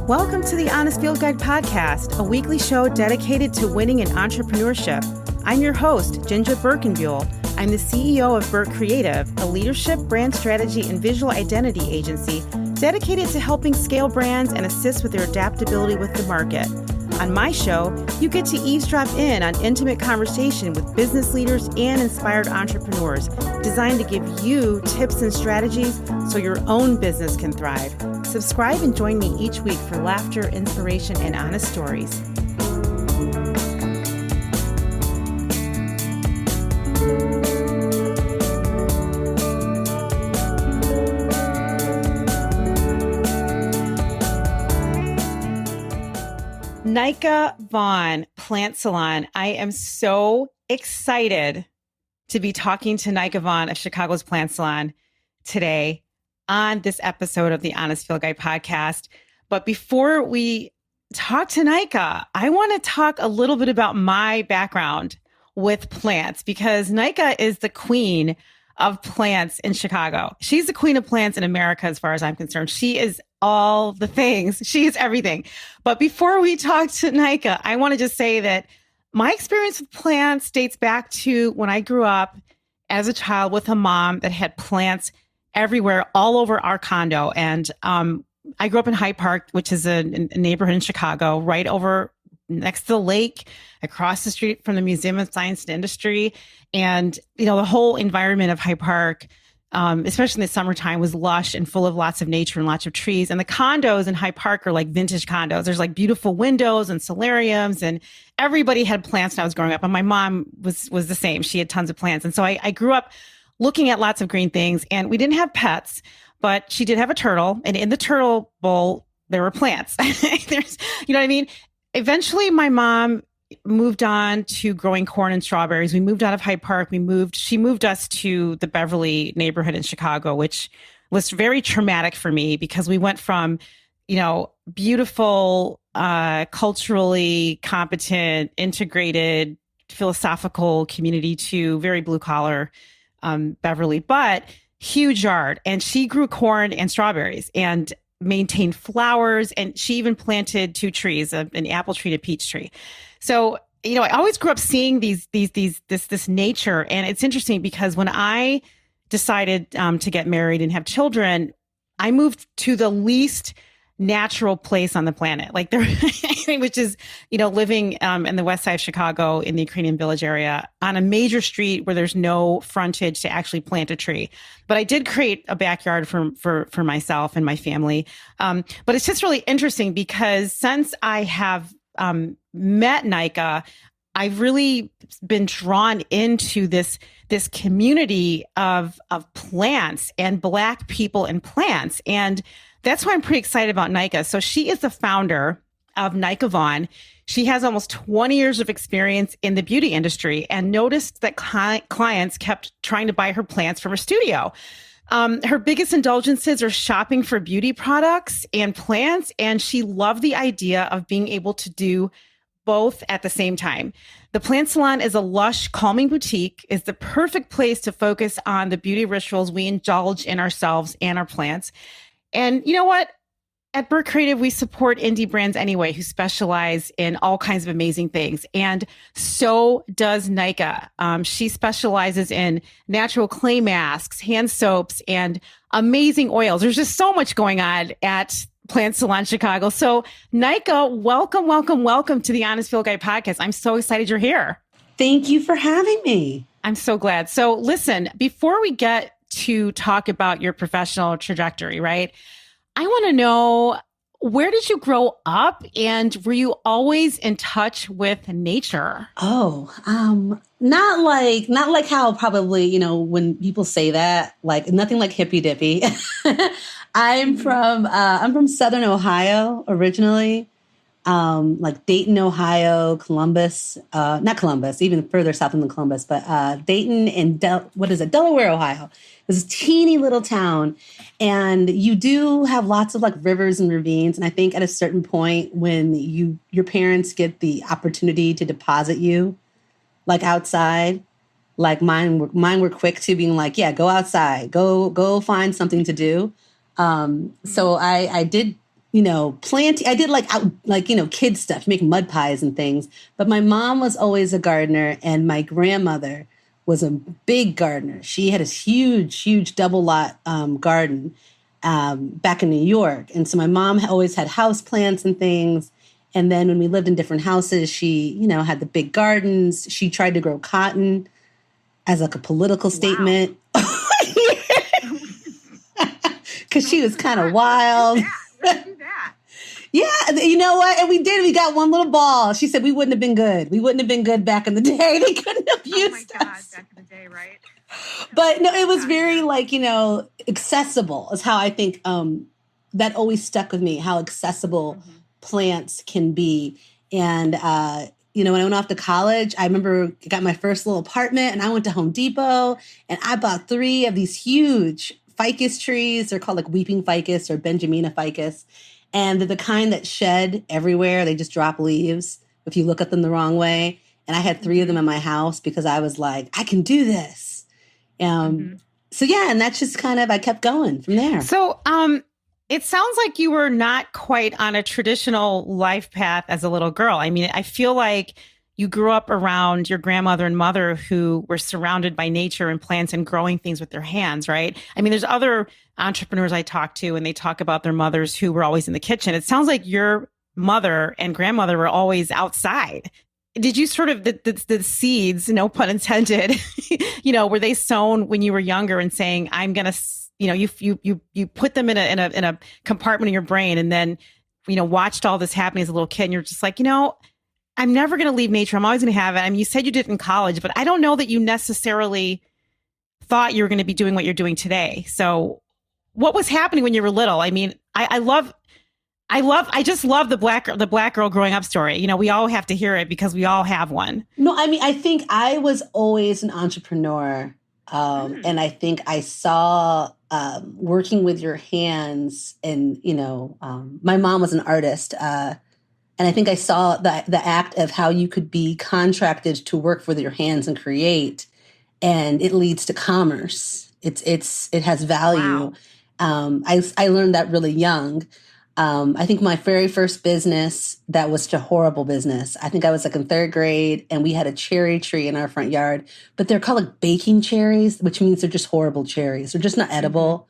Welcome to the Honest Field Guide podcast, a weekly show dedicated to winning in entrepreneurship. I'm your host, JinJa Birkenbeuel. I'm the CEO of Birk Creative, a leadership, brand strategy, and visual identity agency dedicated to helping scale brands and assist with their adaptability with the market. On my show, you get to eavesdrop in on intimate conversation with business leaders and inspired entrepreneurs, designed to give you tips and strategies so your own business can thrive. Subscribe and join me each week for laughter, inspiration, and honest stories. Nika Vaughan, Plant Salon. I am so excited to be talking to Nika Vaughan of Chicago's Plant Salon today on this episode of the Honest Field Guide podcast. But before we talk to Nika, I want to talk a little bit about my background with plants, because Nika is the queen of plants in Chicago. She's the queen of plants in America, as far as I'm concerned. She is all the things. She is everything. But before we talk to Nika, I want to just say that my experience with plants dates back to when I grew up as a child with a mom that had plants everywhere, all over our condo. And I grew up in Hyde Park, which is a neighborhood in Chicago, right over next to the lake, across the street from the Museum of Science and Industry. And, you know, the whole environment of Hyde Park, especially in the summertime, was lush and full of lots of nature and lots of trees. And the condos in Hyde Park are like vintage condos. There's like beautiful windows and solariums, and everybody had plants when I was growing up. And my mom was the same. She had tons of plants. And so I grew up looking at lots of green things. And we didn't have pets, but she did have a turtle. And in the turtle bowl, there were plants. There's, you know what I mean? Eventually, my mom moved on to growing corn and strawberries. We moved out of Hyde Park. She moved us to the Beverly neighborhood in Chicago, which was very traumatic for me because we went from, you know, beautiful, culturally competent, integrated, philosophical community to very blue collar, Beverly, but huge yard. And she grew corn and strawberries and maintained flowers. And she even planted 2 trees, an apple tree and a peach tree. So, you know, I always grew up seeing this nature. And it's interesting because when I decided to get married and have children, I moved to the least natural place on the planet, like there, which is, you know, living in the west side of Chicago in the Ukrainian Village area on a major street where there's no frontage to actually plant a tree. But I did create a backyard for myself and my family. But it's just really interesting because since I have met Nika, I've really been drawn into this community of plants and Black people and plants. And that's why I'm pretty excited about Nika. So she is the founder of Nika Vaughan. She has almost 20 years of experience in the beauty industry and noticed that clients kept trying to buy her plants from her studio. Her biggest indulgences are shopping for beauty products and plants, and she loved the idea of being able to do both at the same time. The Plant Salon is a lush, calming boutique, is the perfect place to focus on the beauty rituals we indulge in ourselves and our plants. And you know what? At Birk Creative, we support indie brands anyway who specialize in all kinds of amazing things. And so does Nika. She specializes in natural clay masks, hand soaps, and amazing oils. There's just so much going on at Plant Salon Chicago. So Nika, welcome to the Honest Field Guide podcast. I'm so excited you're here. Thank you for having me. I'm so glad. So listen, before we get to talk about your professional trajectory, right? I want to know, where did you grow up and were you always in touch with nature? Oh, not like how probably, you know, when people say that, like nothing like hippy dippy. I'm from Southern Ohio originally. like Dayton, Ohio, Columbus, not Columbus, even further south than Columbus, but Dayton and Delaware, Ohio. It's a teeny little town. And you do have lots of like rivers and ravines. And I think at a certain point when your parents get the opportunity to deposit you like outside, like mine were quick to being like, yeah, go outside, go find something to do. So I did, plant. I did kid stuff, make mud pies and things. But my mom was always a gardener, and my grandmother was a big gardener. She had this huge double lot garden back in New York, and so my mom always had house plants and things. And then when we lived in different houses, she, had the big gardens. She tried to grow cotton as like a political statement. Because she was kind of wild. Let's do that. Yeah, you know what? And we did. We got one little ball. She said we wouldn't have been good. We wouldn't have been good back in the day. They couldn't have used us. Oh my God, back in the day, right? But no, it was very accessible is how I think that always stuck with me, how accessible plants can be. And, when I went off to college, I remember I got my first little apartment and I went to Home Depot and I bought 3 of these huge ficus trees. They're called like weeping ficus or Benjamina ficus. And they're the kind that shed everywhere. They just drop leaves if you look at them the wrong way. And I had 3 of them in my house because I was like, I can do this. So yeah, and that's just kind of, I kept going from there. So, it sounds like you were not quite on a traditional life path as a little girl. I mean, I feel like you grew up around your grandmother and mother who were surrounded by nature and plants and growing things with their hands, right? I mean, there's other entrepreneurs I talk to and they talk about their mothers who were always in the kitchen. It sounds like your mother and grandmother were always outside. Did you sort of, the seeds, no pun intended, were they sown when you were younger and saying, I'm going to, you put them in a compartment in your brain and then, watched all this happening as a little kid and you're just like, I'm never going to leave nature. I'm always going to have it. I mean, you said you did it in college, but I don't know that you necessarily thought you were going to be doing what you're doing today. So what was happening when you were little? I mean, I just love the black girl growing up story. We all have to hear it because we all have one. No, I mean, I think I was always an entrepreneur. And I think I saw working with your hands and, my mom was an artist. And I think I saw the act of how you could be contracted to work with your hands and create, and it leads to commerce. It has value. Wow. I learned that really young. I think my very first business, that was a horrible business. I think I was like in 3rd grade and we had a cherry tree in our front yard, but they're called like baking cherries, which means they're just horrible cherries. They're just not edible.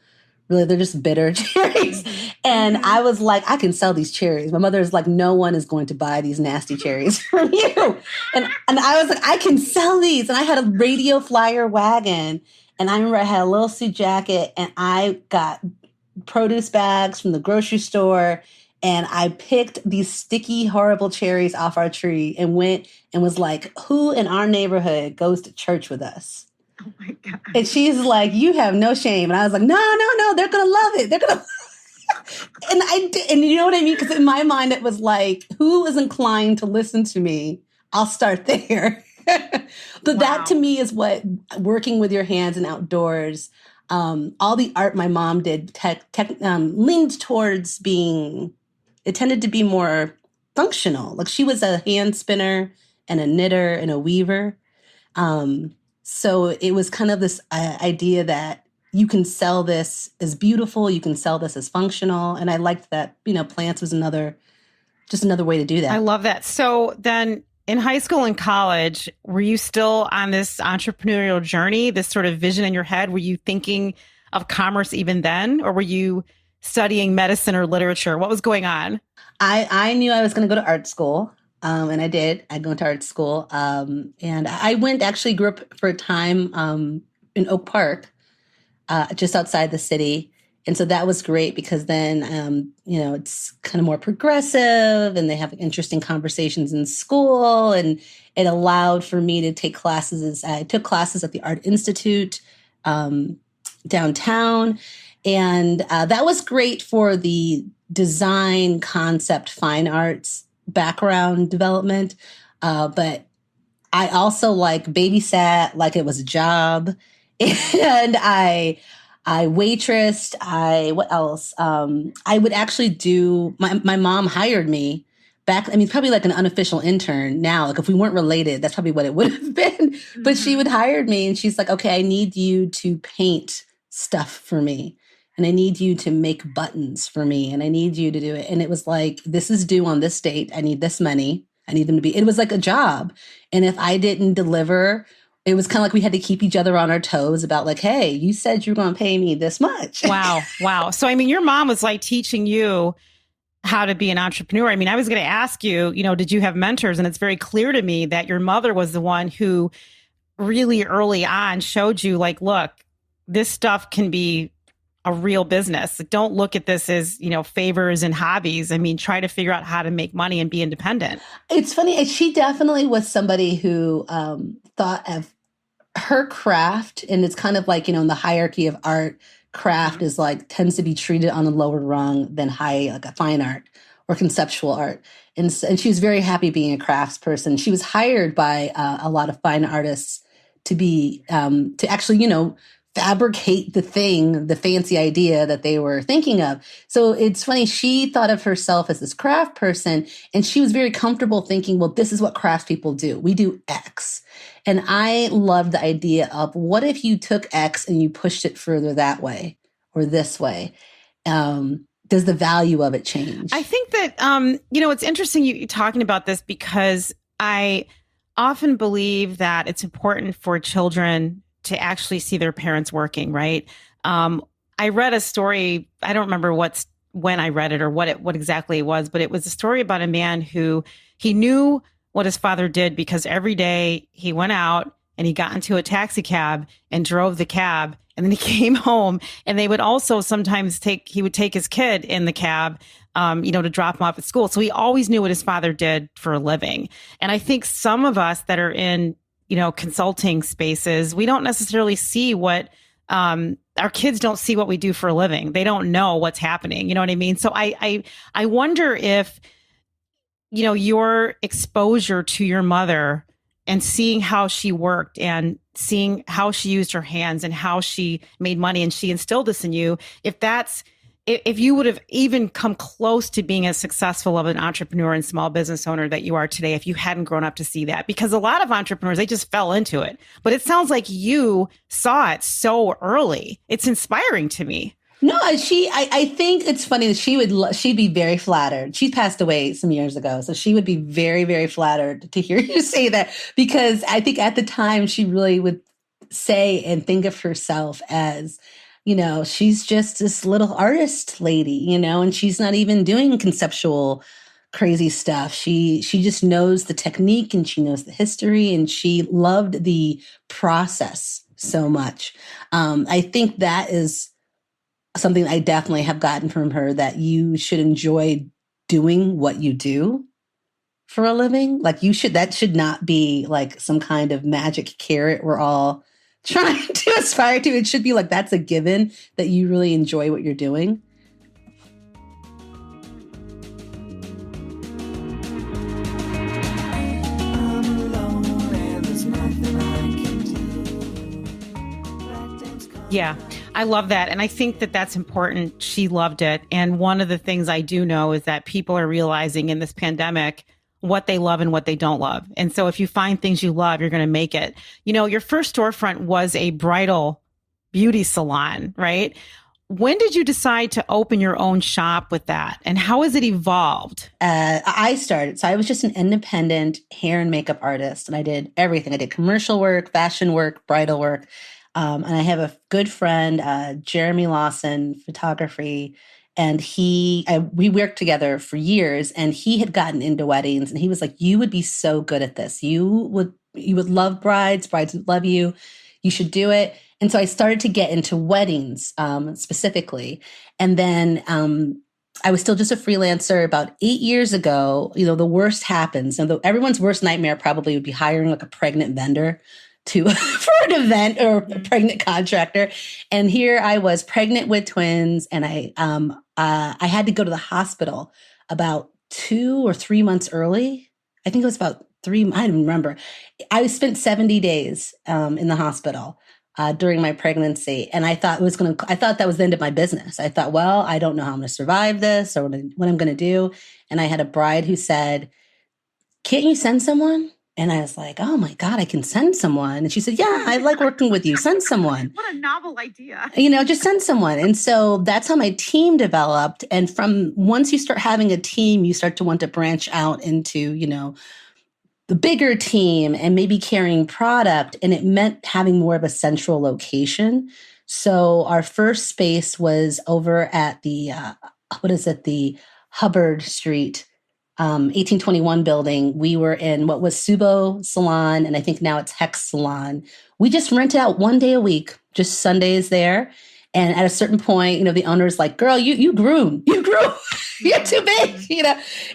Really, they're just bitter cherries. And I was like, I can sell these cherries. My mother's like, no one is going to buy these nasty cherries from you. And I was like, I can sell these. And I had a radio flyer wagon. And I remember I had a little suit jacket and I got produce bags from the grocery store. And I picked these sticky, horrible cherries off our tree and went and was like, who in our neighborhood goes to church with us? Oh my God. And she's like, you have no shame. And I was like, no, they're going to love it. They're going to. And you know what I mean? Because in my mind, it was like, who is inclined to listen to me? I'll start there. But that to me is what working with your hands and outdoors, all the art my mom did leaned towards being, it tended to be more functional. Like she was a hand spinner and a knitter and a weaver. So it was kind of this idea that you can sell this as beautiful, you can sell this as functional. And I liked that, plants was just another way to do that. I love that. So then in high school and college, were you still on this entrepreneurial journey, this sort of vision in your head? Were you thinking of commerce even then? Or were you studying medicine or literature? What was going on? I knew I was going to go to art school. And I did. I go to art school. And I grew up for a time in Oak Park, just outside the city. And so that was great because then, it's kind of more progressive and they have interesting conversations in school. And it allowed for me to take classes. I took classes at the Art Institute downtown. And that was great for the design, concept, fine arts. background development. But I also like babysat like it was a job. And I waitressed. What else? I would actually do, my mom hired me back. I mean, probably like an unofficial intern now. Like if we weren't related, that's probably what it would have been. But she would hire me and she's like, okay, I need you to paint stuff for me. And I need you to make buttons for me. And I need you to do it. And it was like, this is due on this date. I need this money. I need them to be, it was like a job. And if I didn't deliver, it was kind of like we had to keep each other on our toes about like, hey, you said you're going to pay me this much. Wow. Wow. So, I mean, your mom was like teaching you how to be an entrepreneur. I mean, I was going to ask you, did you have mentors? And it's very clear to me that your mother was the one who really early on showed you like, look, this stuff can be a real business. Don't look at this as, favors and hobbies. I mean, try to figure out how to make money and be independent. It's funny. She definitely was somebody who thought of her craft. And it's kind of like, in the hierarchy of art, craft is like, tends to be treated on a lower rung than like a fine art or conceptual art. And she was very happy being a crafts person. She was hired by a lot of fine artists to be, to actually, fabricate the fancy idea that they were thinking of. So it's funny, she thought of herself as this craft person, and she was very comfortable thinking, well, this is what craft people do. We do X. And I love the idea of what if you took X and you pushed it further that way or this way? Does the value of it change? I think that, it's interesting you talking about this because I often believe that it's important for children to actually see their parents working, right? I read a story, I don't remember when I read it or what exactly it was, but it was a story about a man who he knew what his father did because every day he went out and he got into a taxi cab and drove the cab. And then he came home and they would also sometimes he would take his kid in the cab, to drop him off at school. So he always knew what his father did for a living. And I think some of us that are in consulting spaces, we don't necessarily see what our kids don't see what we do for a living. They don't know what's happening. You know what I mean? So I wonder if, your exposure to your mother and seeing how she worked and seeing how she used her hands and how she made money and she instilled this in you, if you would have even come close to being as successful of an entrepreneur and small business owner that you are today, if you hadn't grown up to see that, because a lot of entrepreneurs, they just fell into it. But it sounds like you saw it so early. It's inspiring to me. No, I think it's funny that she'd be very flattered. She passed away some years ago. So she would be very, very flattered to hear you say that, because I think at the time she really would say and think of herself as, she's just this little artist lady, and she's not even doing conceptual crazy stuff. She just knows the technique and she knows the history and she loved the process so much. I think that is something I definitely have gotten from her, that you should enjoy doing what you do for a living. Like that should not be like some kind of magic carrot we're all trying to aspire to. It should be like, that's a given, that you really enjoy what you're doing. Yeah, I love that. And I think that that's important. She loved it. And one of the things I do know is that people are realizing in this pandemic what they love and what they don't love. And so if you find things you love, you're going to make it. Your first storefront was a bridal beauty salon, right? When did you decide to open your own shop with that? And how has it evolved? I started. So I was just an independent hair and makeup artist, and I did everything. I did commercial work, fashion work, bridal work. And I have a good friend, Jeremy Lawson, photography, and we worked together for years, and he had gotten into weddings, and he was like, you would be so good at this. You would love brides would love you. You should do it. And so I started to get into weddings, specifically. And then, I was still just a freelancer. About 8 years ago, the worst happens. And everyone's worst nightmare probably would be hiring like a pregnant vendor for an event, or a pregnant contractor. And here I was pregnant with twins, and I had to go to the hospital about 2 or 3 months early. I think it was about three. I don't remember. I spent 70 days in the hospital during my pregnancy, and I thought I thought that was the end of my business. I thought, well, I don't know how I'm going to survive this or what I'm going to do. And I had a bride who said, "Can't you send someone?" And I was like, "Oh my God, I can send someone." And she said, "Yeah, I like working with you. Send someone." What a novel idea. Just send someone. And so that's how my team developed. And from once you start having a team, you start to want to branch out into, the bigger team and maybe carrying product. And it meant having more of a central location. So our first space was over at the Hubbard Street 1821 building. We were in what was Subo Salon, and I think now it's Hex Salon. We just rented out 1 day a week, just Sundays there. And at a certain point, the owner's like, "Girl, you grew, you're too big,"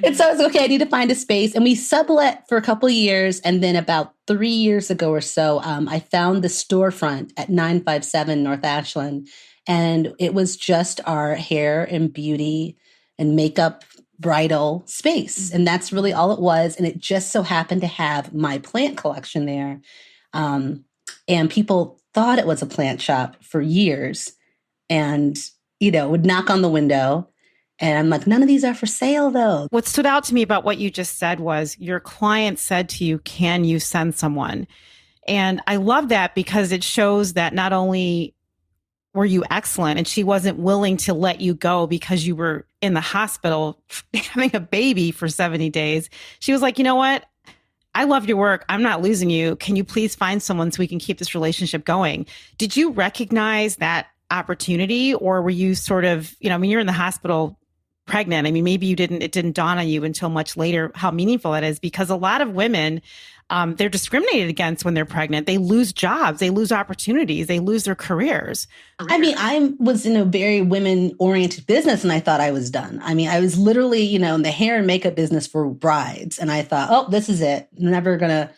And so I was okay. I need to find a space, and we sublet for a couple of years. And then about 3 years ago or so, I found the storefront at 957 North Ashland, and it was just our hair and beauty and makeup bridal space. And that's really all it was. And it just so happened to have my plant collection there. And people thought it was a plant shop for years and, would knock on the window. And I'm like, "None of these are for sale, though." What stood out to me about what you just said was your client said to you, "Can you send someone?" And I love that because it shows that not only were you excellent and she wasn't willing to let you go because you were in the hospital having a baby for 70 days. She was like, "You know what? I love your work. I'm not losing you. Can you please find someone so we can keep this relationship going?" Did you recognize that opportunity, or were you sort of, you're in the hospital pregnant. Maybe it didn't dawn on you until much later how meaningful it is, because a lot of women, they're discriminated against when they're pregnant. They lose jobs, they lose opportunities, they lose their careers. I was in a very women-oriented business, and I thought I was done. I was literally, in the hair and makeup business for brides, and I thought, "Oh, this is it. I'm never gonna.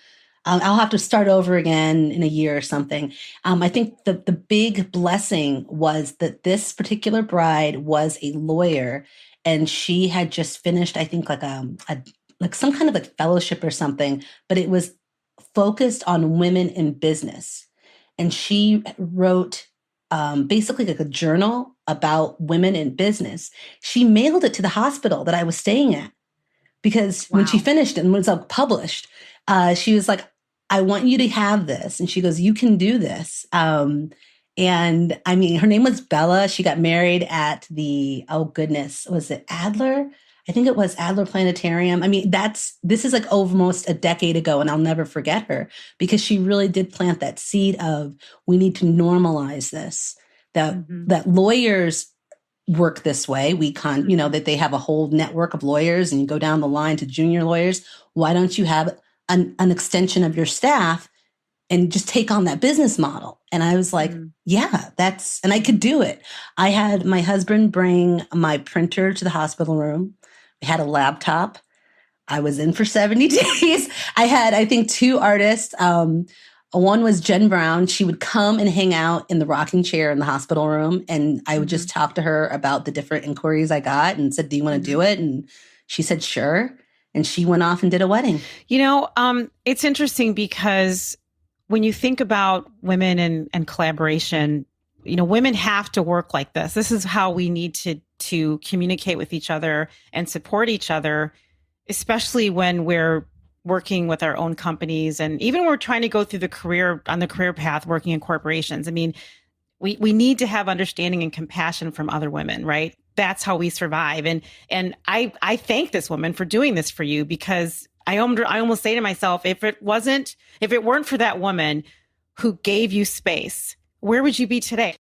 I'll have to start over again in a year or something." I think the big blessing was that this particular bride was a lawyer, and she had just finished, I think, like some kind of like fellowship or something, but it was focused on women in business. And she wrote basically like a journal about women in business. She mailed it to the hospital that I was staying at because when she finished it and was published, she was like, "I want you to have this." And she goes, "You can do this." And her name was Bella. She got married at oh goodness, was it Adler? I think it was Adler Planetarium. This is like almost a decade ago, and I'll never forget her because she really did plant that seed of, we need to normalize this, that lawyers work this way. That they have a whole network of lawyers, and you go down the line to junior lawyers. Why don't you have an extension of your staff and just take on that business model? And I was like, yeah, and I could do it. I had my husband bring my printer to the hospital room. We had a laptop. I was in for 70 days. I had, I think, 2 artists. One was Jen Brown. She would come and hang out in the rocking chair in the hospital room. And I would just talk to her about the different inquiries I got and said, "Do you want to do it?" And she said, "Sure." And she went off and did a wedding. It's interesting because when you think about women and collaboration, women have to work like this. This is how we need to communicate with each other and support each other, especially when we're working with our own companies. And even when we're trying to go through the career path, working in corporations. We need to have understanding and compassion from other women, right? That's how we survive. And I thank this woman for doing this for you, because I almost say to myself, if it weren't for that woman who gave you space, where would you be today?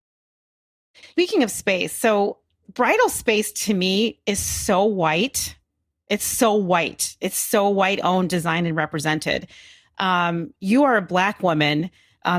Speaking of space, so bridal space to me is so white. It's so white. It's so white owned, designed, and represented. You are a Black woman,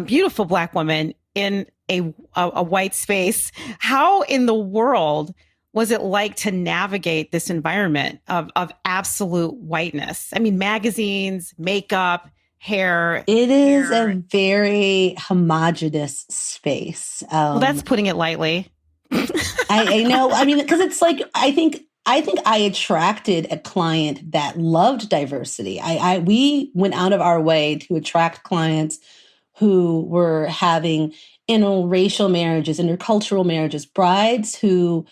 beautiful Black woman in a white space. How in the world was it like to navigate this environment of absolute whiteness? Magazines, makeup, hair. It is a very homogenous space. Well, that's putting it lightly. I know. Because it's like, I think I think I attracted a client that loved diversity. We went out of our way to attract clients who were having interracial marriages, intercultural marriages, brides who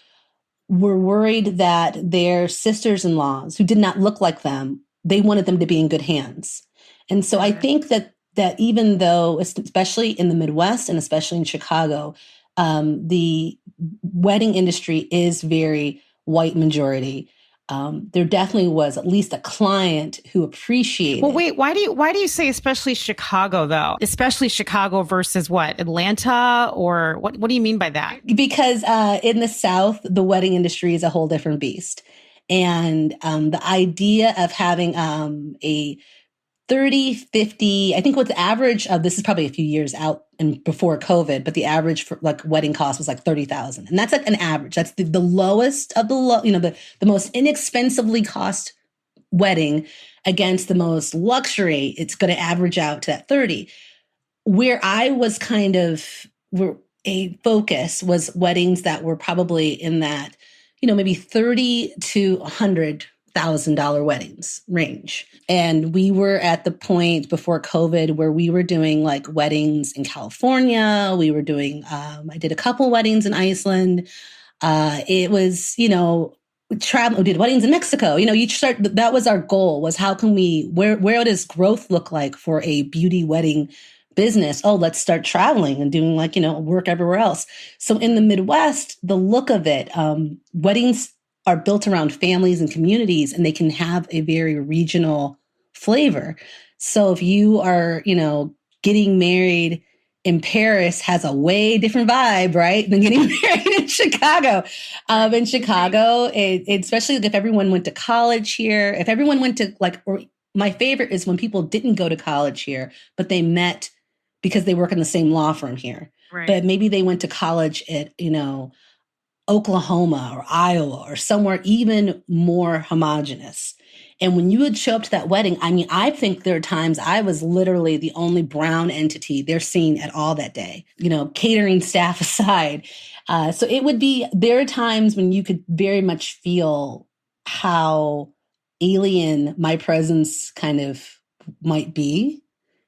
were worried that their sisters-in-laws who did not look like them, they wanted them to be in good hands. And so I think that even though, especially in the Midwest and especially in Chicago, the wedding industry is very white majority. There definitely was at least a client who appreciated. Well, wait, why do you say especially Chicago though? Especially Chicago versus what? Atlanta, or what do you mean by that? Because in the South, the wedding industry is a whole different beast. And the idea of having a 30, 50, I think what's the average of, this is probably a few years out and before COVID, but the average for like wedding cost was like 30,000. And that's like an average. That's the lowest of the low, the most inexpensively cost wedding against the most luxury. It's going to average out to that 30. Where I was a focus was weddings that were probably in that, maybe 30 to $100,000 weddings range. And we were at the point before COVID where we were doing like weddings in California. We were doing, I did a couple weddings in Iceland. It was, travel, we did weddings in Mexico. That was our goal, was how can where does growth look like for a beauty wedding business? Oh, let's start traveling and doing work everywhere else. So in the Midwest, the look of it, weddings are built around families and communities, and they can have a very regional flavor. So if you are, getting married in Paris has a way different vibe, right, than getting married in Chicago. In Chicago, especially if everyone went to college here, if everyone went to or my favorite is when people didn't go to college here, but they met because they work in the same law firm here. Right. But maybe they went to college at, Oklahoma or Iowa or somewhere even more homogenous. And when you would show up to that wedding, I think there are times I was literally the only brown entity they're seeing at all that day, catering staff aside. So there are times when you could very much feel how alien my presence kind of might be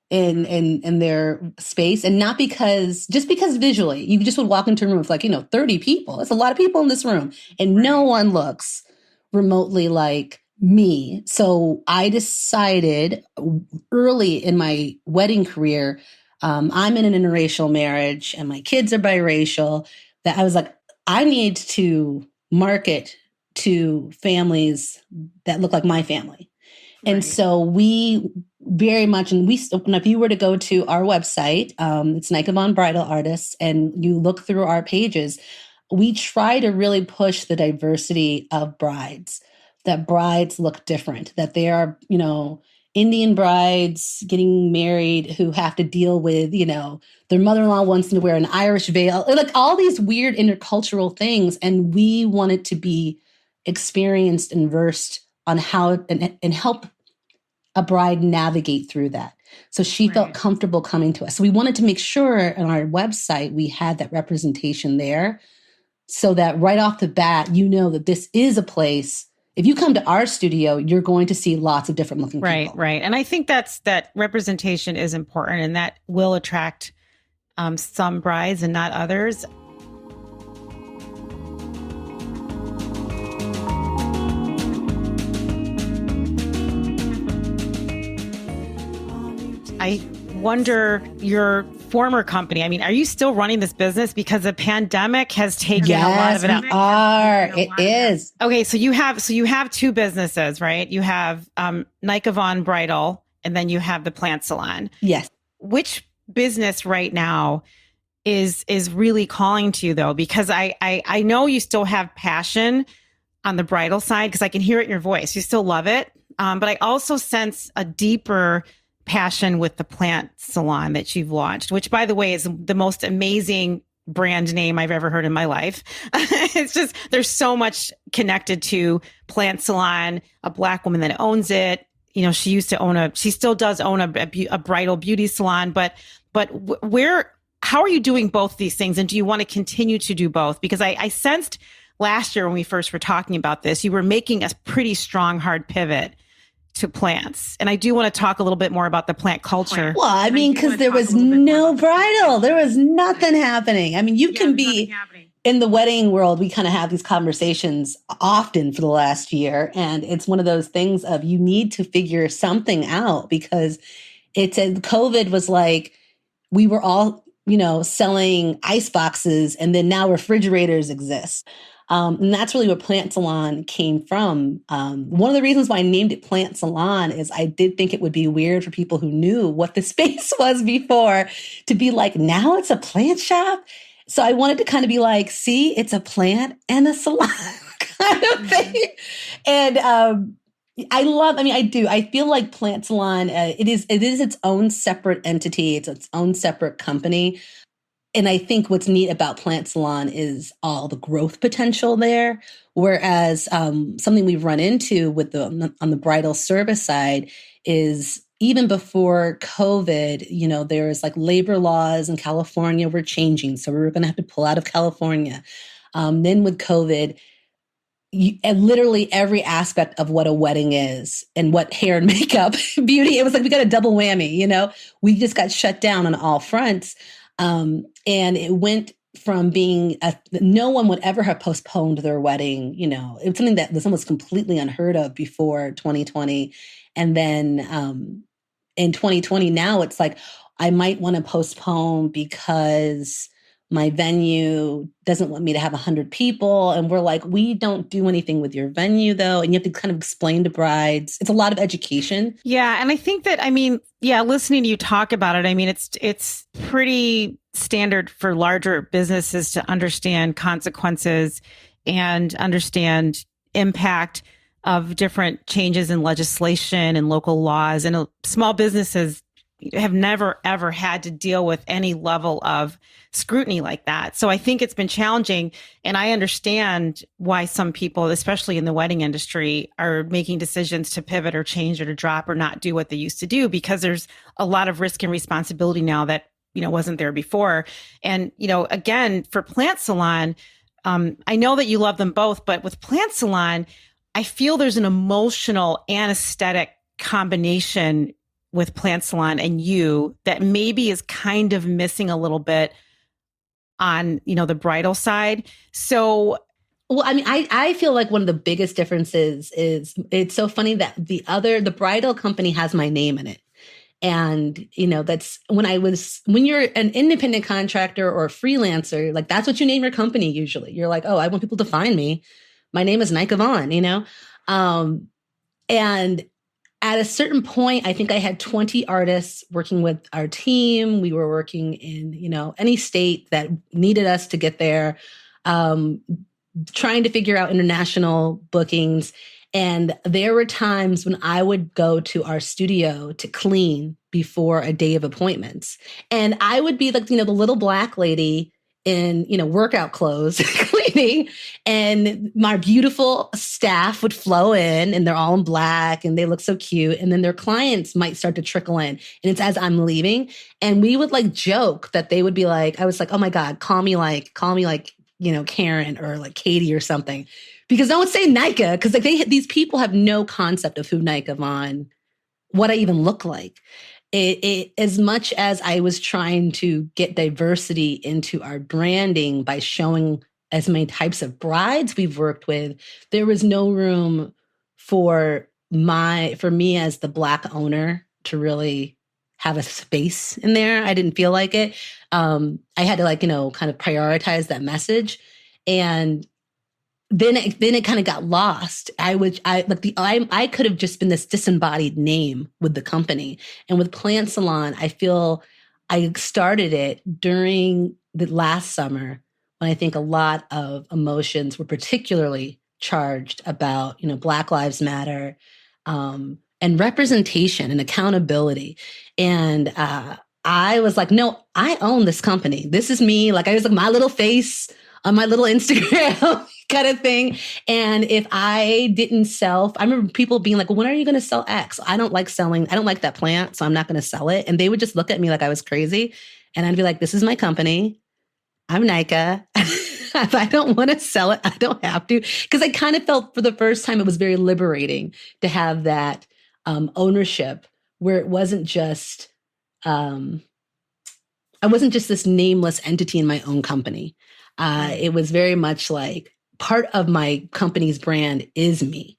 in their space. And not because visually, you just would walk into a room with 30 people. That's a lot of people in this room. And no one looks remotely like me. So I decided early in my wedding career, I'm in an interracial marriage and my kids are biracial, that I was like, I need to market to families that look like my family. Right. And so we very much, if you were to go to our website, it's Nika Vaughan Bridal Artists, and you look through our pages, we try to really push the diversity of brides, that brides look different, that they are, Indian brides getting married who have to deal with, their mother-in-law wants them to wear an Irish veil, like all these weird intercultural things. And we wanted to be experienced and versed on how and help a bride navigate through that. So she felt comfortable coming to us. So we wanted to make sure on our website we had that representation there, so that right off the bat, that this is a place. If you come to our studio, you're going to see lots of different looking people. Right. And I think that representation is important, and that will attract some brides and not others. I wonder, your former company, are you still running this business? Because the pandemic has taken a lot of it out. Yes, we are. It is. Okay, so you have two businesses, right? You have Nika Vaughan Bridal, and then you have the Plant Salon. Yes. Which business right now is really calling to you, though? Because I know you still have passion on the bridal side, because I can hear it in your voice. You still love it. But I also sense a deeper passion with the Plant Salon that you've launched, which, by the way, is the most amazing brand name I've ever heard in my life. It's just, there's so much connected to Plant Salon, a Black woman that owns it. She used to she still does own a bridal beauty salon, but how are you doing both these things? And do you want to continue to do both? Because I sensed last year when we first were talking about this, you were making a pretty strong, hard pivot to plants. And I do want to talk a little bit more about the plant culture. Well, I mean, because there was no bridal. There was nothing happening. I mean, you can be in the wedding world. We kind of have these conversations often for the last year. And it's one of those things of you need to figure something out because COVID was like, we were all, selling ice boxes and then now refrigerators exist. And that's really where Plant Salon came from. One of the reasons why I named it Plant Salon is I did think it would be weird for people who knew what the space was before to be like, now it's a plant shop. So I wanted to kind of be like, see, it's a plant and a salon kind of thing. And I do. I feel like Plant Salon, it is its own separate entity. It's its own separate company. And I think what's neat about Plant Salon is all the growth potential there. Whereas something we've run into with on the bridal service side is even before COVID, there was like labor laws in California were changing. So we were going to have to pull out of California. Then with COVID, and literally every aspect of what a wedding is and what hair and makeup, beauty, it was like we got a double whammy, we just got shut down on all fronts. And it went from being no one would ever have postponed their wedding. It was something that was almost completely unheard of before 2020. And then in 2020, now it's like, I might want to postpone because my venue doesn't want me to have 100 people. And we're like, we don't do anything with your venue though. And you have to kind of explain to brides. It's a lot of education. Yeah. And I think that, listening to you talk about it, it's pretty standard for larger businesses to understand consequences and understand impact of different changes in legislation and local laws. And small businesses have never, ever had to deal with any level of scrutiny like that. So I think it's been challenging. And I understand why some people, especially in the wedding industry, are making decisions to pivot or change or to drop or not do what they used to do, because there's a lot of risk and responsibility now that, wasn't there before. And, again, for Plant Salon, I know that you love them both, but with Plant Salon, I feel there's an emotional and aesthetic combination with Plant Salon and you that maybe is kind of missing a little bit on, the bridal side. So, well, I feel like one of the biggest differences is it's so funny that the bridal company has my name in it. And, that's when you're an independent contractor or a freelancer, like that's what you name your company. Usually you're like, oh, I want people to find me. My name is Nika Vaughan, and at a certain point, I think I had 20 artists working with our team. We were working in, any state that needed us to get there, trying to figure out international bookings. And there were times when I would go to our studio to clean before a day of appointments. And I would be like, the little black lady in, workout clothes cleaning, and my beautiful staff would flow in and they're all in black and they look so cute. And then their clients might start to trickle in, and it's as I'm leaving. And we would like joke that they would be like, I was like, oh my God, call me like, Karen or like Katie or something, because don't say Nika. Cause like these people have no concept of who Nika Vaughan, what I even look like. It as much as I was trying to get diversity into our branding by showing as many types of brides we've worked with, there was no room for me as the Black owner to really have a space in there. I didn't feel like it. I had to kind of prioritize that message. And then it kind of got lost. I could have just been this disembodied name with the company. And with Plant Salon, I feel I started it during the last summer when I think a lot of emotions were particularly charged about, Black Lives Matter, and representation and accountability. And I was like, no, I own this company. This is me. Like I was like my little face on my little Instagram kind of thing. And if I didn't sell, I remember people being like, well, when are you going to sell X? I don't like selling. I don't like that plant, so I'm not going to sell it. And they would just look at me like I was crazy. And I'd be like, this is my company. I'm Nika. if I don't want to sell it, I don't have to. Because I kind of felt for the first time, it was very liberating to have that ownership where it wasn't just, I wasn't just this nameless entity in my own company. It was very much like part of my company's brand is me.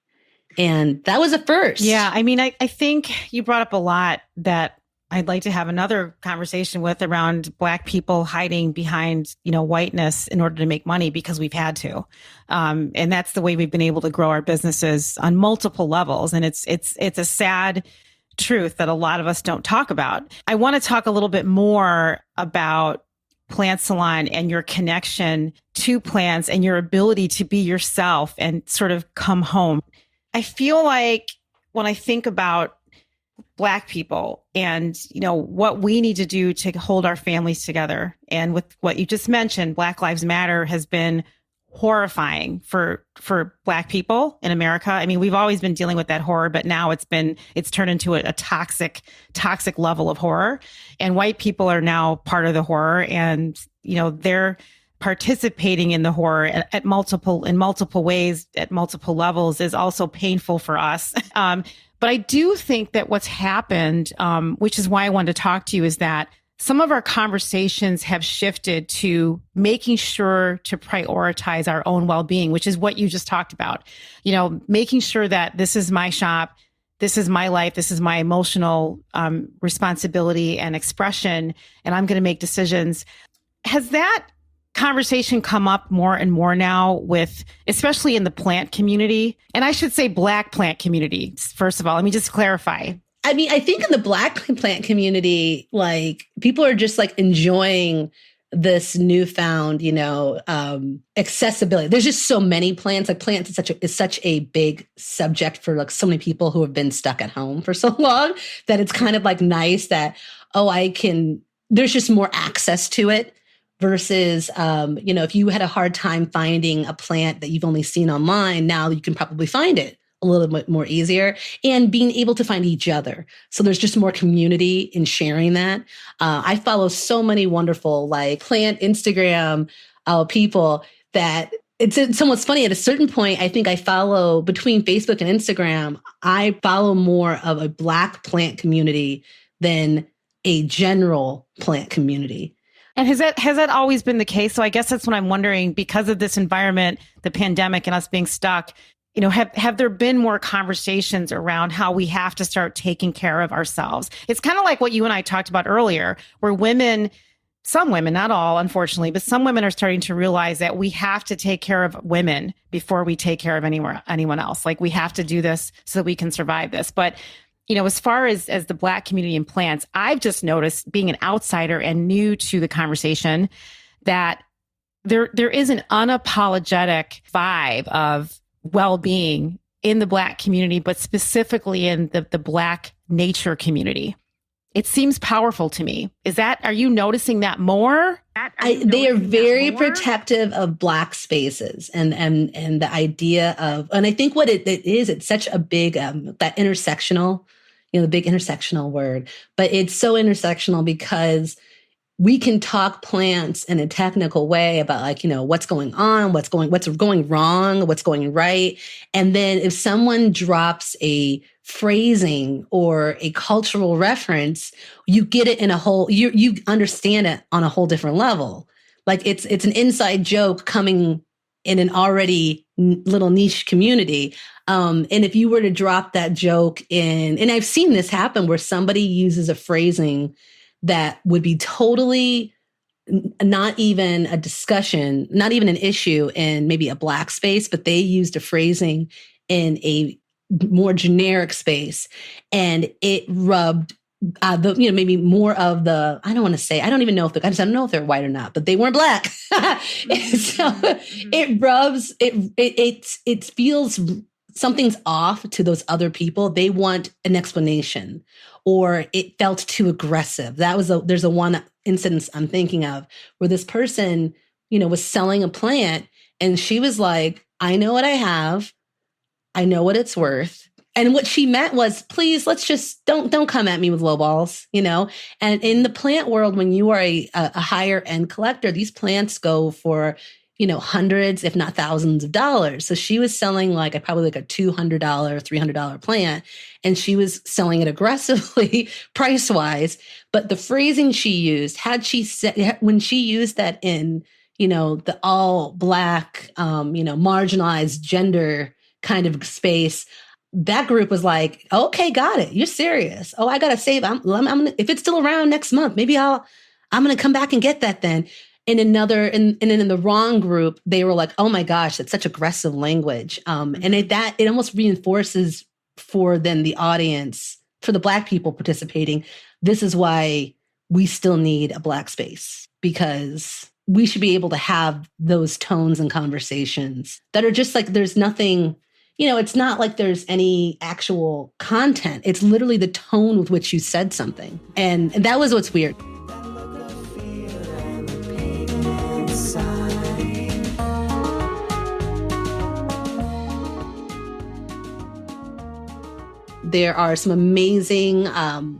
And that was a first. Yeah. I mean, I think you brought up a lot that I'd like to have another conversation with around Black people hiding behind, whiteness in order to make money because we've had to. And that's the way we've been able to grow our businesses on multiple levels. And it's a sad truth that a lot of us don't talk about. I want to talk a little bit more about Plant Salon and your connection to plants and your ability to be yourself and sort of come home. I feel like when I think about Black people and, what we need to do to hold our families together. And with what you just mentioned, Black Lives Matter has been horrifying for Black people in America. I mean, we've always been dealing with that horror, but now it's turned into a toxic level of horror. And white people are now part of the horror, and, they're participating in the horror in multiple ways, at multiple levels, is also painful for us. But I do think that what's happened, which is why I wanted to talk to you, is that some of our conversations have shifted to making sure to prioritize our own well-being, which is what you just talked about. Making sure that this is my shop, this is my life, this is my emotional responsibility and expression, and I'm going to make decisions. Has that conversation come up more and more now with, especially in the plant community? And I should say Black plant community, first of all. Let me just clarify. I mean, I think in the Black plant community, like, people are just like enjoying this newfound, accessibility. There's just so many plants. Like, plants is such a big subject for like so many people who have been stuck at home for so long that it's kind of like nice that, there's just more access to it. Versus, if you had a hard time finding a plant that you've only seen online, now you can probably find it a little bit more easier, and being able to find each other. So there's just more community in sharing that. I follow so many wonderful like plant Instagram people that it's somewhat funny. At a certain point, I think I follow, between Facebook and Instagram, I follow more of a Black plant community than a general plant community. And has that always been the case? So I guess that's what I'm wondering, because of this environment, the pandemic, and us being stuck, have there been more conversations around how we have to start taking care of ourselves? It's kind of like what you and I talked about earlier, where some women, not all, unfortunately, but some women are starting to realize that we have to take care of women before we take care of anyone else. Like, we have to do this so that we can survive this. But as far as the Black community in plants, I've just noticed, being an outsider and new to the conversation, that there is an unapologetic vibe of well-being in the Black community, but specifically in the Black nature community. It seems powerful to me. Are you noticing that more? They are very protective of Black spaces and the idea of, and I think what it is, it's such a big, that intersectional, the big intersectional word, but it's so intersectional because we can talk plants in a technical way about, like, what's going on, what's going wrong, what's going right. And then if someone drops a phrasing or a cultural reference, you get it in you understand it on a whole different level. Like, it's an inside joke coming in an already little niche community. And if you were to drop that joke and I've seen this happen where somebody uses a phrasing that would be totally not even a discussion, not even an issue in maybe a Black space, but they used a phrasing in a more generic space, and it rubbed maybe more of the, I don't even know if they're white or not, but they weren't Black. So it rubs, it feels something's off to those other people. They want an explanation, or it felt too aggressive. There's a one instance I'm thinking of where this person, was selling a plant, and she was like, I know what I have. I know what it's worth. And what she meant was, please, let's just don't come at me with low balls, And in the plant world, when you are a higher end collector, these plants go for, hundreds, if not thousands of dollars. So she was selling probably like a $200, $300 plant, and she was selling it aggressively price wise. But the phrasing she used, when she used that in, the all black, marginalized gender kind of space, that group was like, okay, got it. You're serious. Oh, I got to save. I'm gonna, if it's still around next month, maybe I'm going to come back and get that then. And in the wrong group, they were like, oh my gosh, that's such aggressive language. And it almost reinforces for then the audience, for the Black people participating, this is why we still need a Black space, because we should be able to have those tones and conversations that are just like, there's nothing, it's not like there's any actual content. It's literally the tone with which you said something. And that was what's weird. There are some amazing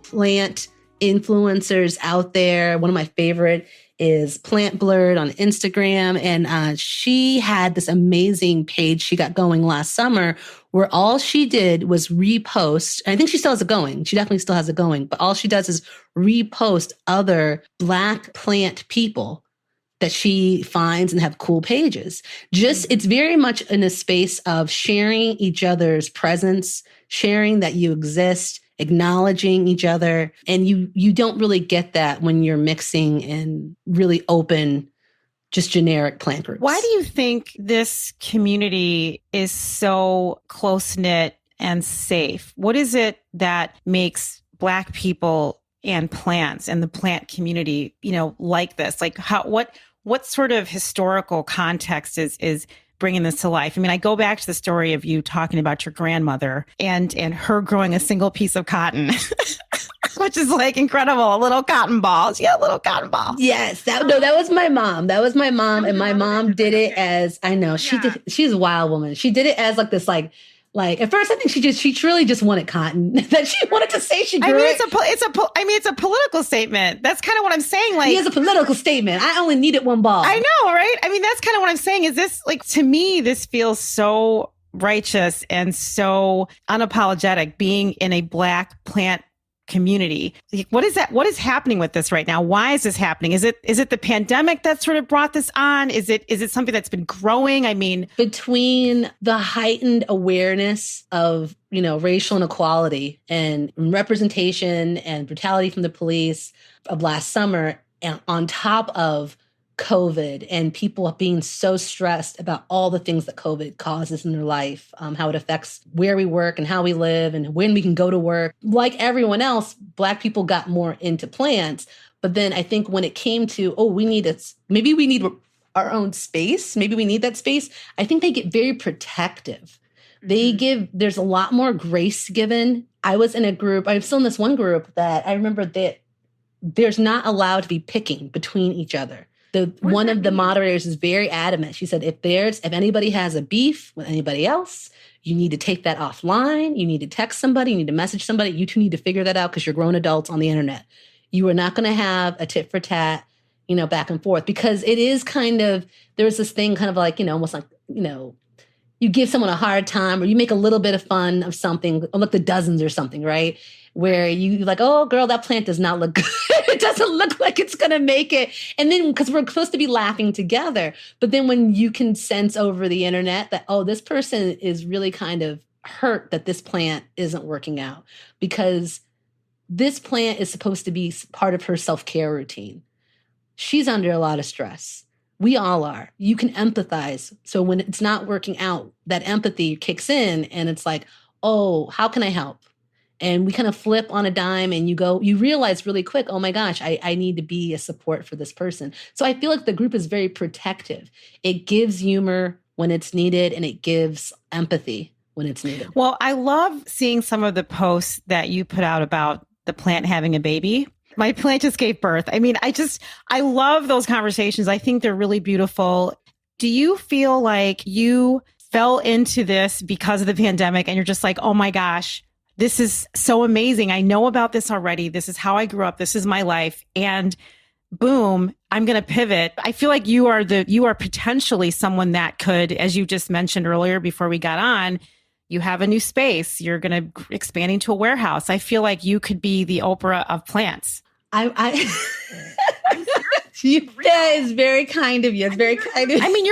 plant influencers out there. One of my favorite is Plant Blurred on Instagram. And she had this amazing page she got going last summer where all she did was repost. And I think she still has it going. She definitely still has it going. But all she does is repost other Black plant people that she finds and have cool pages. It's very much in a space of sharing each other's presence, sharing that you exist, acknowledging each other. And you don't really get that when you're mixing in really open, just generic plant groups. Why do you think this community is so close-knit and safe? What is it that makes Black people and plants and the plant community, like this? Like what sort of historical context is bringing this to life? I mean, I go back to the story of you talking about your grandmother and her growing a single piece of cotton, which is like incredible. Little cotton balls. Yeah, little cotton balls. Yes. That was my mom. That was my mom. And my mom did it as, I know, she's a wild woman. She did it as at first, I think she truly just wanted cotton. That she wanted to say she grew it. It's a political statement. That's kind of what I'm saying. Like, it is a political statement. I only needed one ball. I know, right? I mean, that's kind of what I'm saying. Is this to me, this feels so righteous and so unapologetic being in a Black plant community. What is that? What is happening with this right now? Why is this happening? Is it the pandemic that sort of brought this on? Is it something that's been growing? I mean, between the heightened awareness of, racial inequality and representation and brutality from the police of last summer, and on top of COVID and people being so stressed about all the things that COVID causes in their life, how it affects where we work and how we live and when we can go to work. Like everyone else, Black people got more into plants. But then I think when it came to, maybe we need our own space. Maybe we need that space. I think they get very protective. There's a lot more grace given. I was in a group, I'm still in this one group that I remember that there's not allowed to be picking between each other. One of the moderators is very adamant. She said, if anybody has a beef with anybody else, you need to take that offline. You need to text somebody. You need to message somebody. You two need to figure that out because you're grown adults on the internet. You are not going to have a tit for tat, back and forth, because it is there's this thing kind of like, almost like, you give someone a hard time or you make a little bit of fun of something, or like the dozens or something, right? Where you like, oh, girl, that plant does not look good. It doesn't look like it's going to make it. And then because we're supposed to be laughing together. But then when you can sense over the internet that, oh, this person is really kind of hurt that this plant isn't working out because this plant is supposed to be part of her self-care routine. She's under a lot of stress. We all are. You can empathize. So when it's not working out, that empathy kicks in and it's like, oh, how can I help? And we kind of flip on a dime and you realize really quick, oh my gosh, I need to be a support for this person. So I feel like the group is very protective. It gives humor when it's needed and it gives empathy when it's needed. Well, I love seeing some of the posts that you put out about the plant having a baby. My plant just gave birth. I mean, I love those conversations. I think they're really beautiful. Do you feel like you fell into this because of the pandemic and you're just like, oh my gosh, this is so amazing. I know about this already. This is how I grew up. This is my life. And boom, I'm going to pivot. I feel like you are potentially someone that could, as you just mentioned earlier before we got on, you have a new space. You're going to expanding to a warehouse. I feel like you could be the Oprah of plants. That is very kind of you. It's very kind of. I mean,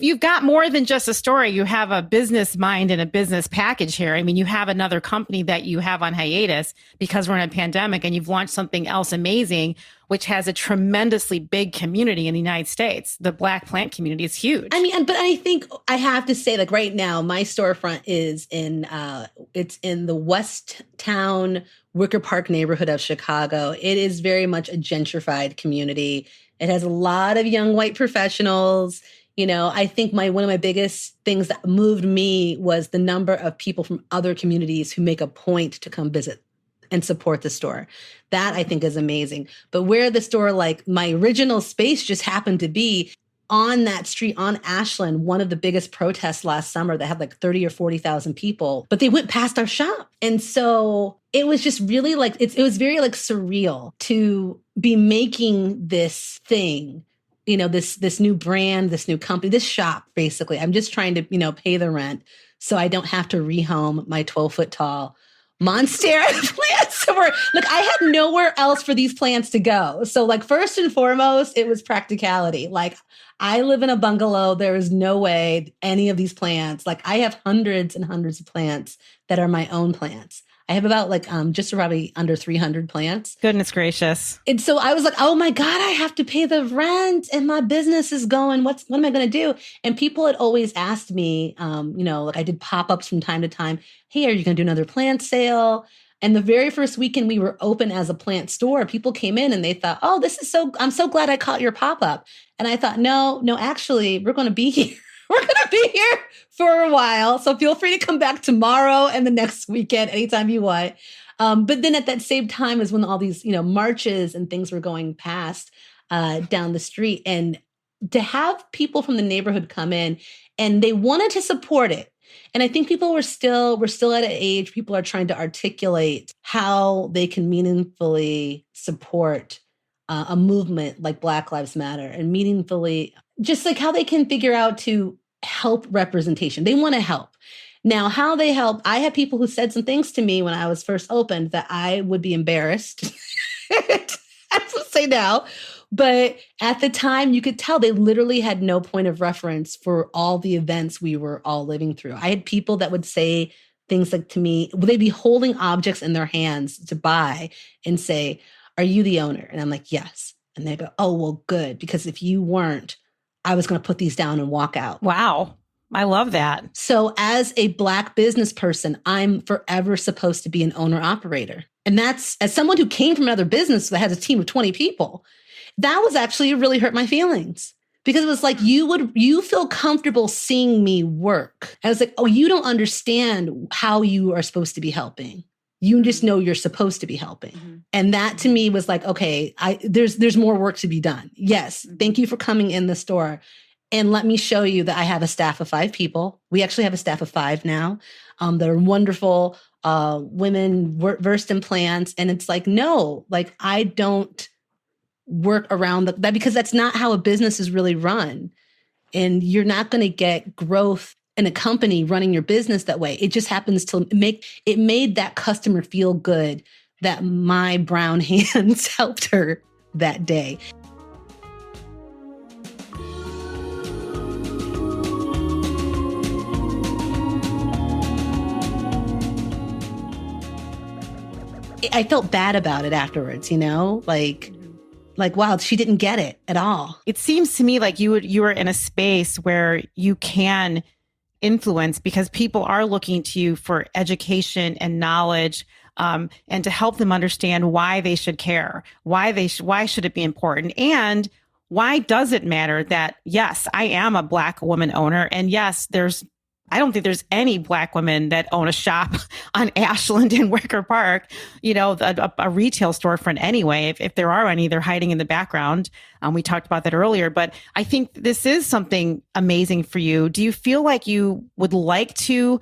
you've got more than just a story. You have a business mind and a business package here. I mean, you have another company that you have on hiatus because we're in a pandemic, and you've launched something else amazing, which has a tremendously big community in the United States. The Black plant community is huge. I mean, but I think I have to say, like right now, my storefront is it's in the West Town Wicker Park neighborhood of Chicago. It is very much a gentrified community. It has a lot of young white professionals. You know, I think one of my biggest things that moved me was the number of people from other communities who make a point to come visit and support the store. That I think is amazing. But where the store, like my original space just happened to be on that street on Ashland, one of the biggest protests last summer that had like 30 or 40,000 people, but they went past our shop. And so it was just really like, it was very like surreal to be making this thing, you know, this new brand, this new company, this shop, basically. I'm just trying to, you know, pay the rent so I don't have to rehome my 12-foot tall monstera plants. Look, I had nowhere else for these plants to go. So like first and foremost, it was practicality. Like I live in a bungalow. There is no way any of these plants, like I have hundreds and hundreds of plants that are my own plants. I have about like just probably under 300 plants. Goodness gracious. And so I was like, oh my God, I have to pay the rent and my business is going. What am I going to do? And people had always asked me, you know, like I did pop-ups from time to time. Hey, are you going to do another plant sale? And the very first weekend we were open as a plant store, people came in and they thought, oh, I'm so glad I caught your pop-up. And I thought, no, actually, we're going to be here. We're going to be here for a while. So feel free to come back tomorrow and the next weekend, anytime you want. But then at that same time is when all these, you know, marches and things were going past down the street. And to have people from the neighborhood come in and they wanted to support it. And I think people we're still at an age, people are trying to articulate how they can meaningfully support a movement like Black Lives Matter and meaningfully, just like how they can figure out to help representation. They want to help. Now, how they help, I had people who said some things to me when I was first opened that I would be embarrassed. I will say now. But at the time, you could tell they literally had no point of reference for all the events we were all living through. I had people that would say things like to me, they'd be holding objects in their hands to buy and say, are you the owner? And I'm like, yes. And they go, oh, well, good. Because if you weren't, I was going to put these down and walk out. Wow. I love that. So as a Black business person, I'm forever supposed to be an owner operator. And that's, as someone who came from another business that has a team of 20 people, that was actually really hurt my feelings. Because it was like, you feel comfortable seeing me work. I was like, oh, you don't understand how you are supposed to be helping. You just know you're supposed to be helping. Mm-hmm. And that to me was like, okay, there's more work to be done. Yes. Thank you for coming in the store. And let me show you that I have a staff of 5 people. We actually have a staff of 5 now. That are wonderful women versed in plants. And it's like, no, like I don't work around that because that's not how a business is really run. And you're not going to get growth in a company running your business that way. It just happens to made that customer feel good that my brown hands helped her that day. I felt bad about it afterwards, you know, like, wow, she didn't get it at all. It seems to me like you were in a space where you can influence because people are looking to you for education and knowledge, and to help them understand why they should care, why should it be important, and why does it matter that, yes, I am a Black woman owner, and yes, I don't think there's any Black women that own a shop on Ashland in Wicker Park, you know, a retail storefront anyway. If there are any, they're hiding in the background. We talked about that earlier, but I think this is something amazing for you. Do you feel like you would like to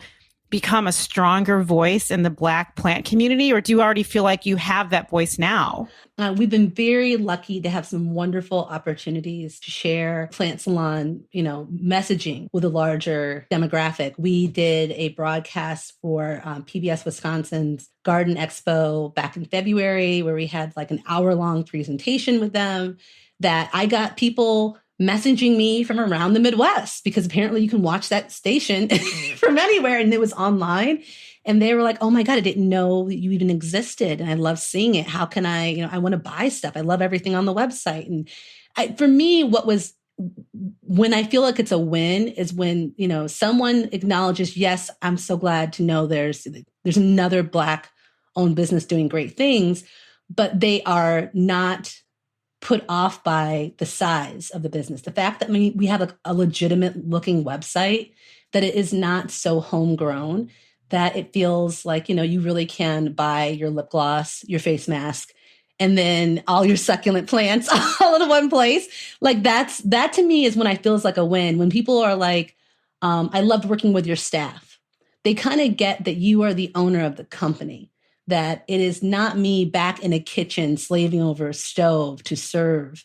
become a stronger voice in the Black plant community, or do you already feel like you have that voice now? We've been very lucky to have some wonderful opportunities to share Plant Salon, messaging with a larger demographic. We did a broadcast for PBS Wisconsin's Garden Expo back in February, where we had like an hour-long presentation with them that I got people messaging me from around the Midwest, because apparently you can watch that station from anywhere, and it was online. And they were like, oh my God, I didn't know you even existed. And I love seeing it. How can I want to buy stuff. I love everything on the website. And for me, when I feel like it's a win is when, someone acknowledges, yes, I'm so glad to know there's another Black owned business doing great things, but they are not put off by the size of the business. The fact that we have a legitimate looking website, that it is not so homegrown, that it feels like, you really can buy your lip gloss, your face mask, and then all your succulent plants all in one place. Like that to me is when I feels like a win. When people are like, I loved working with your staff. They kind of get that you are the owner of the company, that it is not me back in a kitchen slaving over a stove to serve.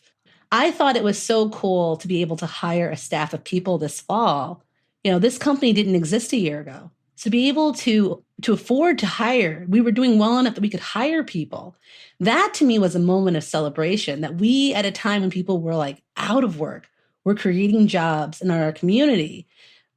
I thought it was so cool to be able to hire a staff of people this fall. This company didn't exist a year ago. To be able to afford to hire, we were doing well enough that we could hire people. That to me was a moment of celebration, that we, at a time when people were like out of work, were creating jobs in our community.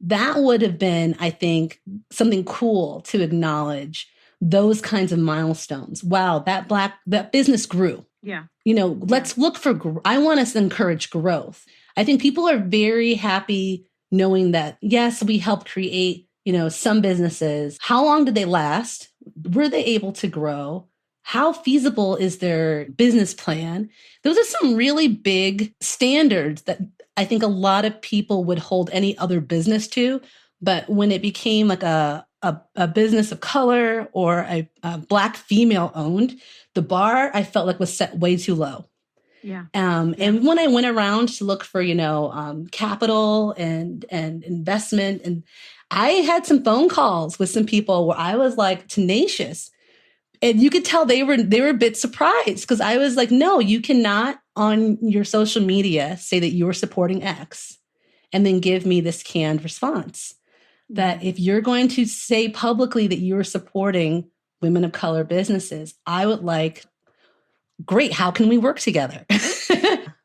That would have been, I think, something cool to acknowledge those kinds of milestones. Wow, that business grew. Yeah. Let's look for, I want us to encourage growth. I think people are very happy knowing that, yes, we helped create some businesses. How long did they last? Were they able to grow? How feasible is their business plan? Those are some really big standards that I think a lot of people would hold any other business to. But when it became like a business of color or a Black female owned, the bar I felt like was set way too low. Yeah. And when I went around to look for, capital and investment, and I had some phone calls with some people where I was like tenacious, and you could tell they were a bit surprised, because I was like, no, you cannot on your social media say that you're supporting X and then give me this canned response. That if you're going to say publicly that you're supporting women of color businesses, I would like, great, how can we work together?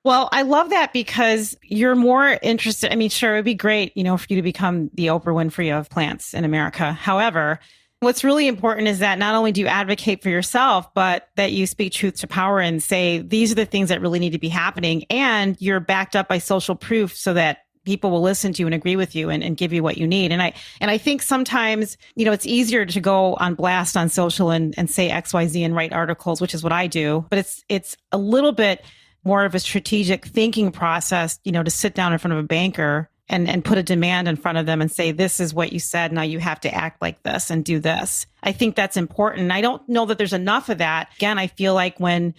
Well, I love that, because you're more interested. I mean, sure, it would be great, for you to become the Oprah Winfrey of plants in America. However, what's really important is that not only do you advocate for yourself, but that you speak truth to power and say, these are the things that really need to be happening. And you're backed up by social proof so that people will listen to you and agree with you and give you what you need. And I think sometimes, it's easier to go on blast on social and say XYZ and write articles, which is what I do. But it's a little bit more of a strategic thinking process, to sit down in front of a banker and put a demand in front of them and say, this is what you said. Now you have to act like this and do this. I think that's important. I don't know that there's enough of that. Again, I feel like when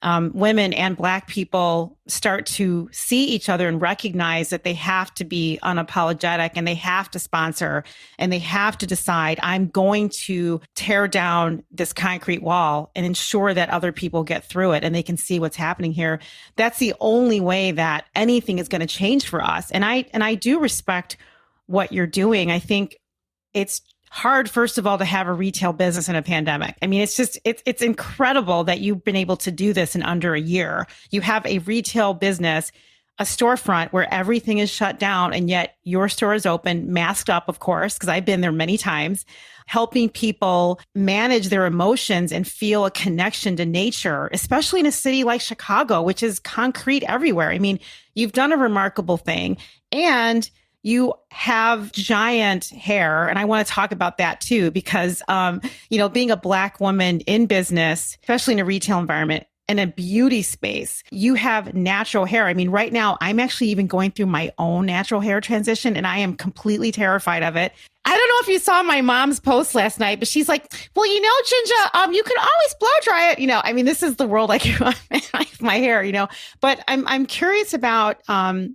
women and Black people start to see each other and recognize that they have to be unapologetic and they have to sponsor and they have to decide, I'm going to tear down this concrete wall and ensure that other people get through it and they can see what's happening here. That's the only way that anything is going to change for us. And I do respect what you're doing. I think it's hard, first of all, to have a retail business in a pandemic. I mean, it's incredible that you've been able to do this in under a year. You have a retail business, a storefront where everything is shut down, and yet your store is open, masked up, of course, because I've been there many times, helping people manage their emotions and feel a connection to nature, especially in a city like Chicago, which is concrete everywhere. I mean, you've done a remarkable thing, and you have giant hair. And I want to talk about that too, because, being a Black woman in business, especially in a retail environment, in a beauty space, you have natural hair. I mean, right now, I'm actually even going through my own natural hair transition, and I am completely terrified of it. I don't know if you saw my mom's post last night, but she's like, well, JinJa, you can always blow dry it. I mean, this is the world I grew up in, my hair, but I'm curious about,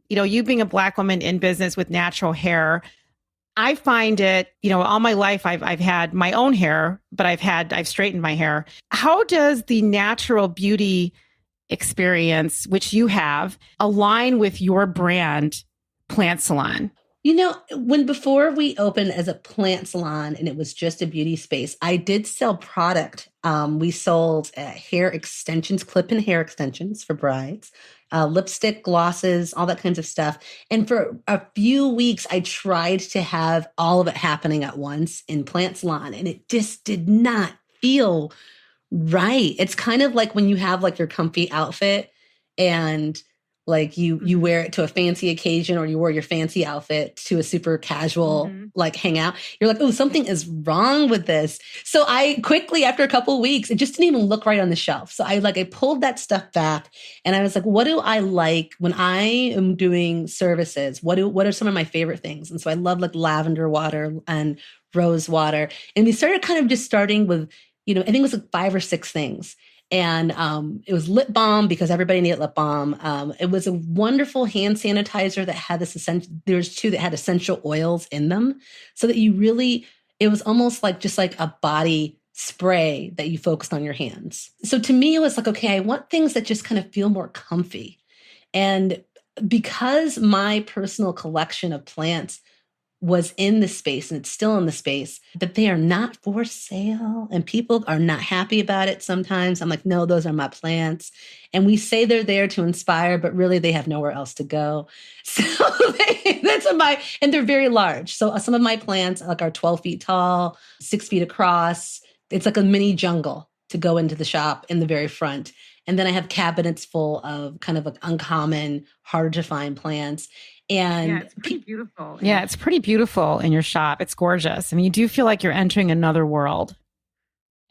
you being a Black woman in business with natural hair. I find it, all my life I've had my own hair, but I've straightened my hair. How does the natural beauty experience, which you have, align with your brand, Plant Salon? When before we opened as a plant salon and it was just a beauty space, I did sell product. We sold hair extensions, clip-in hair extensions for brides, lipstick, glosses, all that kinds of stuff. And for a few weeks, I tried to have all of it happening at once in plant salon, and it just did not feel right. It's kind of like when you have like your comfy outfit and like you wear it to a fancy occasion, or you wear your fancy outfit to a super casual like hangout. You're like, oh, something is wrong with this. So I quickly, after a couple of weeks, it just didn't even look right on the shelf. So I pulled that stuff back, and I was like, what do I like when I am doing services? What are some of my favorite things? And so I love like lavender water and rose water. And we started kind of just starting with, I think it was like 5 or 6 things. And it was lip balm because everybody needed lip balm. It was a wonderful hand sanitizer that had there's 2 that had essential oils in them, so that it was almost like just like a body spray that you focused on your hands. So to me, it was like, okay, I want things that just kind of feel more comfy. And because my personal collection of plants was in the space, and it's still in the space, but they are not for sale, and people are not happy about it sometimes. I'm like, no, those are my plants. And we say they're there to inspire, but really they have nowhere else to go. So and they're very large. So some of my plants like are 12 feet tall, 6 feet across. It's like a mini jungle to go into the shop in the very front. And then I have cabinets full of kind of like uncommon, hard to find plants. And yeah, it's pretty beautiful. Yeah, it's pretty beautiful in your shop. It's gorgeous. I mean, you do feel like you're entering another world.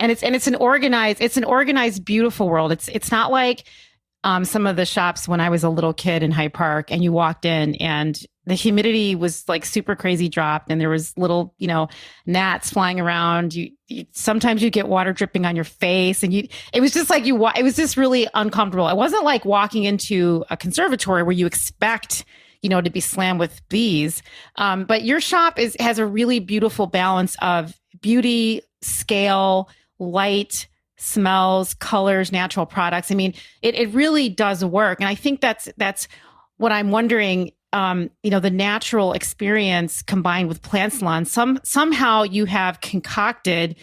And it's an organized, beautiful world. It's not like some of the shops when I was a little kid in Hyde Park, and you walked in and the humidity was like super crazy dropped, and there was little, gnats flying around. Sometimes you get water dripping on your face, and it was just like it was just really uncomfortable. It wasn't like walking into a conservatory where you expect to be slammed with bees. But your shop has a really beautiful balance of beauty, scale, light, smells, colors, natural products. I mean, it really does work. And I think that's what I'm wondering, the natural experience combined with Plant Salon. Somehow you have concocted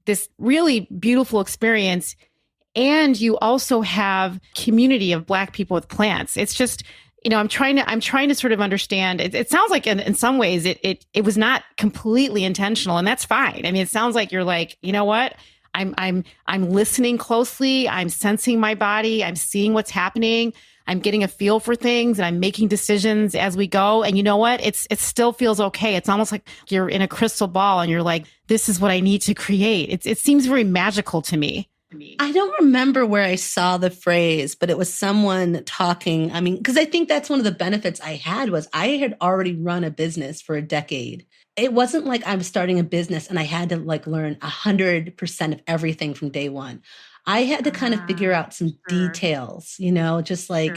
this really beautiful experience, and you also have community of Black people with plants. It's just, I'm trying to sort of understand. It sounds like in some ways it was not completely intentional, and that's fine. I mean, it sounds like you're like, you know what? I'm listening closely. I'm sensing my body. I'm seeing what's happening. I'm getting a feel for things, and I'm making decisions as we go. And you know what? It still feels okay. It's almost like you're in a crystal ball, and you're like, this is what I need to create. It seems very magical to me. I don't remember where I saw the phrase, but it was someone talking. I mean, because I think that's one of the benefits I had was I had already run a business for a decade. It wasn't like I was starting a business and I had to like learn 100% of everything from day one. I had to kind of figure out some details, just like,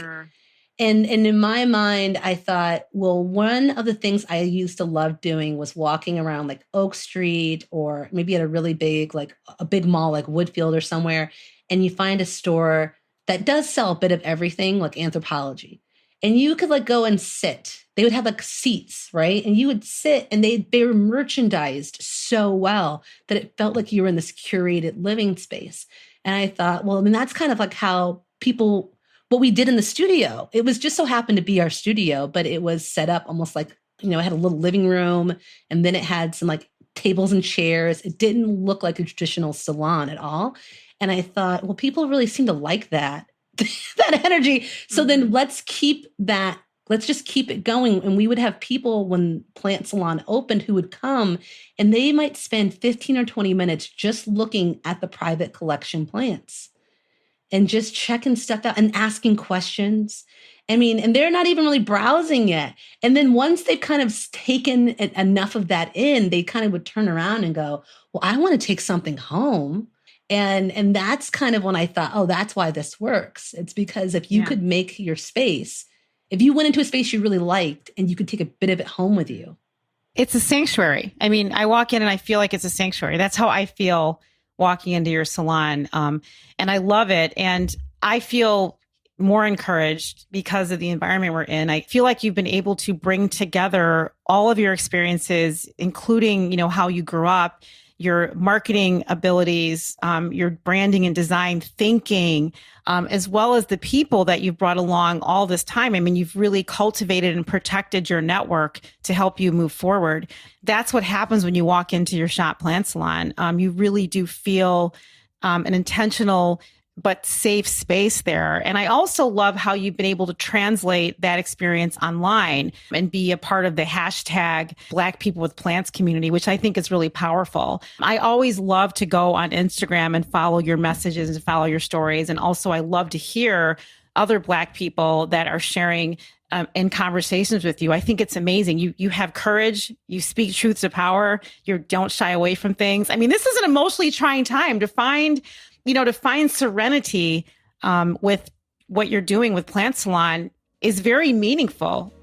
and in my mind, I thought, well, one of the things I used to love doing was walking around like Oak Street, or maybe at a really big, like a big mall like Woodfield or somewhere, and you find a store that does sell a bit of everything, like Anthropologie. And you could like go and sit. They would have like seats, right? And you would sit, and they were merchandised so well that it felt like you were in this curated living space. And I thought, well, I mean, that's kind of like how what we did in the studio. It was just so happened to be our studio, but it was set up almost like, it had a little living room, and then it had some like tables and chairs. It didn't look like a traditional salon at all. And I thought, well, people really seem to like that, that energy. So then let's just keep it going. And we would have people when Plant Salon opened who would come, and they might spend 15 or 20 minutes just looking at the private collection plants and just checking stuff out and asking questions. I mean, and they're not even really browsing yet. And then once they've kind of taken enough of that in, they kind of would turn around and go, well, I want to take something home. And that's kind of when I thought, oh, that's why this works. It's because if you could make your space, if you went into a space you really liked and you could take a bit of it home with you. It's a sanctuary. I mean, I walk in and I feel like it's a sanctuary. That's how I feel walking into your salon. And I love it. And I feel more encouraged because of the environment we're in. I feel like you've been able to bring together all of your experiences, including, how you grew up, your marketing abilities, your branding and design thinking, as well as the people that you've brought along all this time. I mean, you've really cultivated and protected your network to help you move forward. That's what happens when you walk into your shop Plant Salon. You really do feel an intentional but safe space there. And I also love how you've been able to translate that experience online and be a part of the hashtag Black People with Plants community, which I think is really powerful. I always love to go on Instagram and follow your messages and follow your stories. And also I love to hear other Black people that are sharing in conversations with you. I think it's amazing. You have courage. You speak truths to power. You don't shy away from things. I mean, this is an emotionally trying time to find serenity with what you're doing with Plant Salon is very meaningful.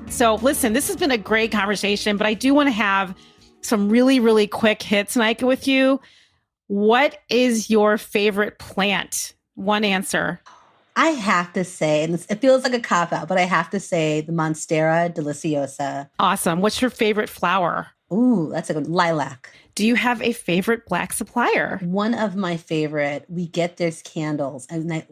So listen, this has been a great conversation, but I do want to have some really, really quick hits, Nika, with you. What is your favorite plant? One answer. I have to say, and it feels like a cop-out, but I have to say the Monstera deliciosa. Awesome. What's your favorite flower? Ooh, that's a good lilac. Do you have a favorite Black supplier? One of my favorite, we get these candles, and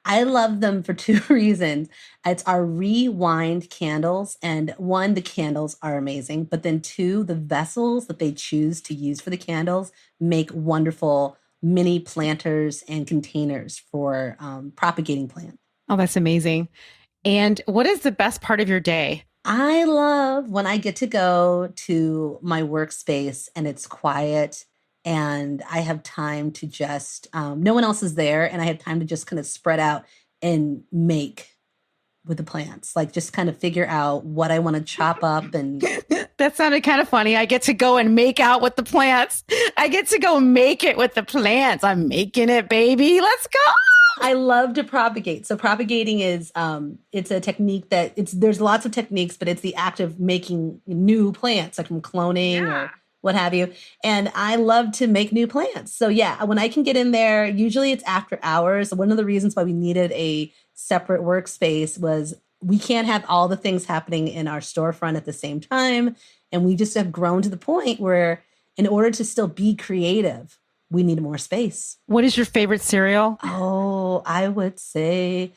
I love them for two reasons. It's our rewind candles, and one, the candles are amazing, but then two, the vessels that they choose to use for the candles make wonderful mini planters and containers for propagating plants. Oh, that's amazing. And what is the best part of your day? I love when I get to go to my workspace and it's quiet and I have time to just, no one else is there, and I have time to just kind of spread out and make with the plants, like just kind of figure out what I want to chop up. And that sounded kind of funny. I get to go and make out with the plants. I get to go make it with the plants. I'm making it, baby. Let's go. I love to propagate. So propagating is, it's a technique that there's lots of techniques, but it's the act of making new plants, like from cloning or what have you. And I love to make new plants. So yeah, when I can get in there, usually it's after hours. One of the reasons why we needed a separate workspace was we can't have all the things happening in our storefront at the same time. And we just have grown to the point where in order to still be creative, we need more space. What is your favorite cereal? Oh, I would say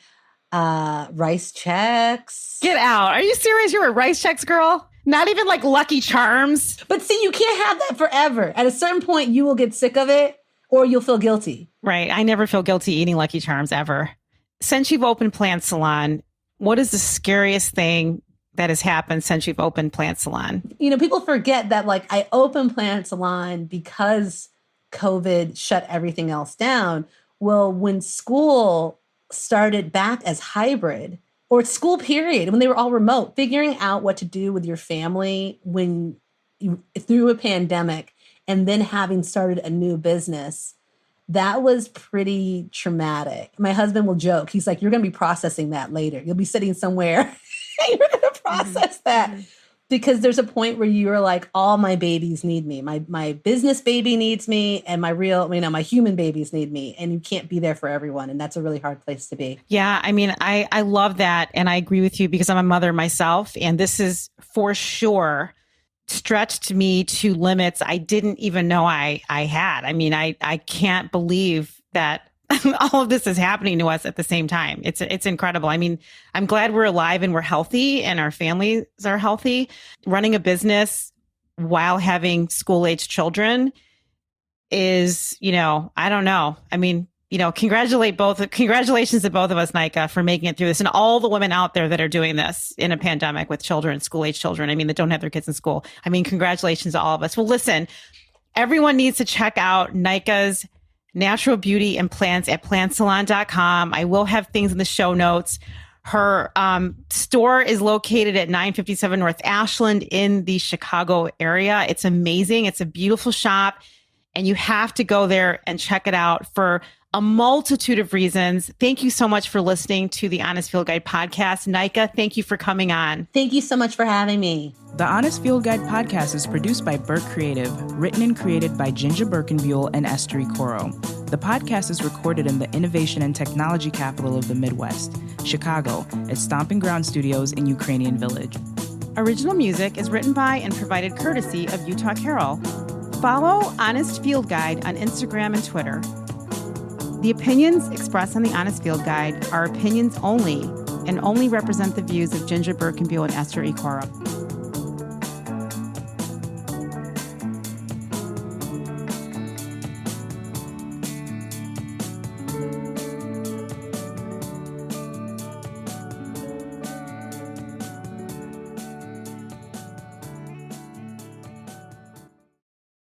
Rice Chex. Get out. Are you serious? You're a Rice Chex girl? Not even like Lucky Charms? But see, you can't have that forever. At a certain point, you will get sick of it or you'll feel guilty. Right. I never feel guilty eating Lucky Charms ever. Since you've opened Plant Salon, what is the scariest thing that has happened since you've opened Plant Salon? People forget that I opened Plant Salon because COVID shut everything else down. Well, when school started back as hybrid, or school period, when they were all remote, figuring out what to do with your family when you through a pandemic and then having started a new business, that was pretty traumatic. My husband will joke. He's like, you're going to be processing that later. You'll be sitting somewhere and you're going to process that. Because there's a point where you're like, all my babies need me. My business baby needs me, and my real, my human babies need me. And you can't be there for everyone. And that's a really hard place to be. Yeah. I mean, I love that. And I agree with you because I'm a mother myself. And this is for sure stretched me to limits I didn't even know I had. I mean, I can't believe that all of this is happening to us at the same time. It's incredible. I mean, I'm glad we're alive and we're healthy and our families are healthy. Running a business while having school-age children is, I don't know. I mean, congratulations to both of us, Nika, for making it through this, and all the women out there that are doing this in a pandemic with children, school-age children. I mean, that don't have their kids in school. I mean, congratulations to all of us. Well, listen, everyone needs to check out Nika's natural beauty and plants at plantsalon.com. I will have things in the show notes. Her store is located at 957 North Ashland in the Chicago area. It's amazing. It's a beautiful shop. and you have to go there and check it out for a multitude of reasons. Thank you so much for listening to the Honest Field Guide podcast. Nika, thank you for coming on. Thank you so much for having me. The Honest Field Guide podcast is produced by Birk Creative, written and created by JinJa Birkenbeuel and Esther Coro. The podcast is recorded in the innovation and technology capital of the Midwest, Chicago, at Stomping Ground Studios in Ukrainian Village. Original music is written by and provided courtesy of Utah Carol. Follow Honest Field Guide on Instagram and Twitter. The opinions expressed on the Honest Field Guide are opinions only and only represent the views of JinJa Birkenbeuel and Esther Coro.